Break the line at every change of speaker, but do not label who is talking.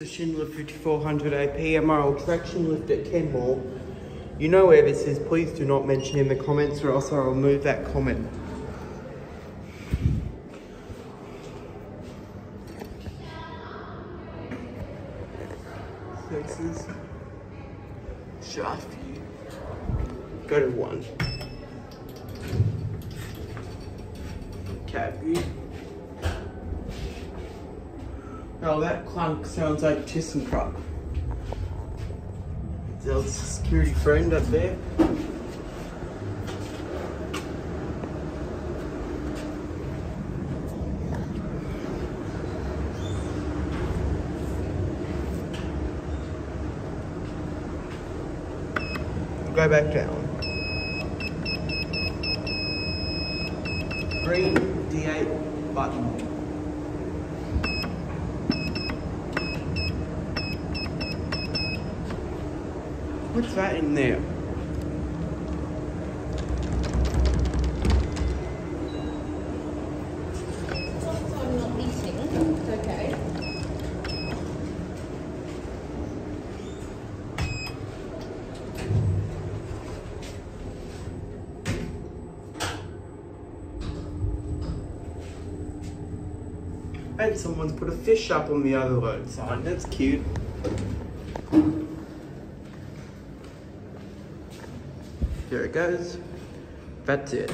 The Schindler 5400 AP MRL Traction lift at Kenmore. You know where this is, please do not mention in the comments or else I'll remove that comment. So this is shaft view. Go to 1. Cab view. Oh, that clunk sounds like ThyssenKrupp. There's a security friend up there. Go back down. Green D8 button. What's that in there?
Sometimes I'm not eating, it's okay.
And someone's put a fish up on the other road sign, that's cute. Here it goes. That's it.